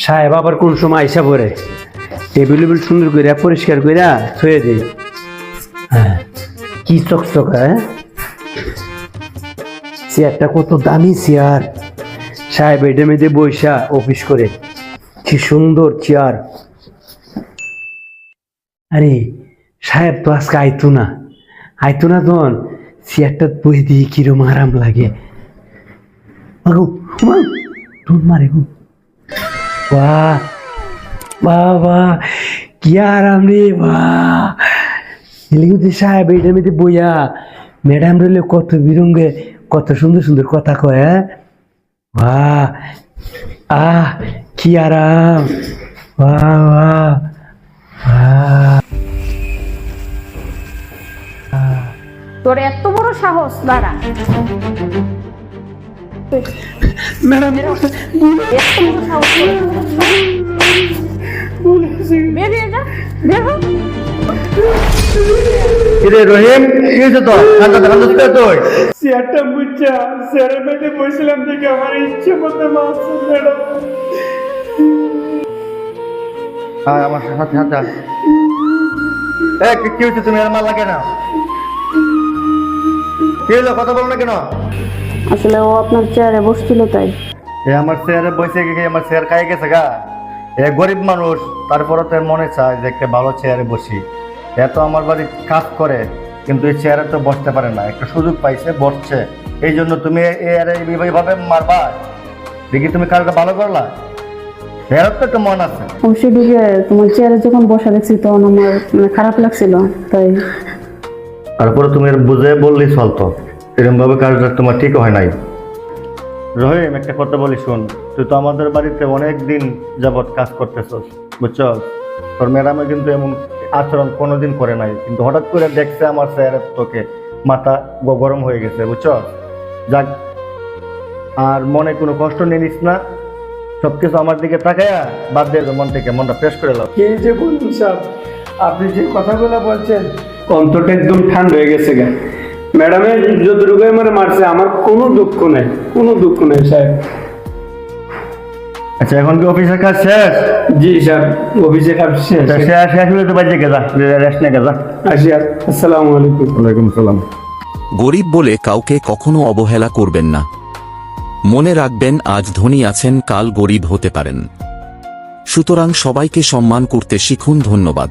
সাহেব আবার কোন সময় আইসা পড়ে টেবিল সুন্দর করে পরিষ্কার করে থয়ে দেয়। হ্যাঁ, কি চকচক। হ্যাঁ, চেয়ারটা কত দামি চেয়ার। সাহেব এটা মেয়েদের বৈশা অফিস করে, কি সুন্দর চেয়ার। আরে সাহেব তো আজকে আইতো না তখন চেয়ারটা বই দিয়ে কিরম আরাম লাগে। মারে গো, বাহ বাহ বাহ, কি আরাম রে। বাহ, সাহেব এটার মধ্যে বইয়া ম্যাডাম রইলে কত বিরঙ্গে কত সুন্দর সুন্দর কথা কয়। হ্যাঁ, বাহ, আহ কি আরাম। বাহ বাহ বাহ। তোর এত বড় সাহস! দাঁড়া, ম্যাডাম, এত বড় সাহস! বেরিয়ে যা, বের হ। কিরে রহিম, কি হয়েছে তোর? তোর চেয়ারটা বুঝছা স্যারের মধ্যে বসছিলাম দেখে আমার ইচ্ছে মতো মারছে ম্যাডাম। হ্যাঁ, আমার সাথে হাত হাত। কি হয়েছে? তুমি আর মাল লাগে না, কি হলো? কথা বলো না কেন? আসলে ও আপনার চেয়ারে বসছিল তাই। আমার চেয়ারে বসে গিয়ে আমার চেয়ার খাই গেছে গা। গরিব মানুষ, তারপরে তো মনে চায় যে একটা ভালো চেয়ারে বসি। এত আমার বাড়ি কাজ করে কিন্তু এই চেয়ারে তো বসতে পারে না, একটা সুযোগ পাইছে বসছে, এই জন্য তুমি এইভাবে মারবা? দেখি তুমি কাজটা ভালো করলা, এর তো একটা মন আছে। অবশ্যই দিকে তোমার চেয়ারে যখন বসা দেখছি তখন আমার খারাপ লাগছিল তাই। তারপরে তুমি বুঝে বললেই চলতো, এরকম ভাবে কাজটা তোমার ঠিক হয় নাই। রহিম, একটা কথা বলি শোন, তুই তো আমাদের বাড়িতে অনেক দিন যাবৎ কাজ করতেছস, বুঝছ? তোর ম্যাডামে কিন্তু এমন আচরণ কোনোদিন করে নাই, কিন্তু হঠাৎ করে দেখছে আমার স্যারের তোকে, মাথা গরম হয়ে গেছে, বুঝছ? যাক, আর মনে কোনো কষ্ট নিস না, সবকিছু আমার দিকে তাকায়া বাদ দিয়ে মন থেকে মনটা ফ্রেশ করে নাও। কি যে বলুন সাহেব, আপনি যে কথাগুলো বলছেন অন্তরটা একদম ঠান্ডা হয়ে গেছে গা। ম্যাডামের যতটুকু আমার মারছে আমার কোনো দুঃখ নাই, কোনো দুঃখ নাই সাহেব। আচ্ছা, এখন কি অফিসের কাজ শেষ? জি সাহেব, অফিসে কাজ শেষ। শেষ হলে তো বাজে গেছা, রেস্ট নিয়ে গেছা। আসি, আসসালামু আলাইকুম। ওয়ালাইকুম সালাম। গরিব বলে কাউকে কখনো অবহেলা করবেন না। মনে রাখবেন, আজ ধনী আছেন, কাল গরিব হতে পারেন। সুতরাং সবাইকে সম্মান করতে শিখুন। ধন্যবাদ।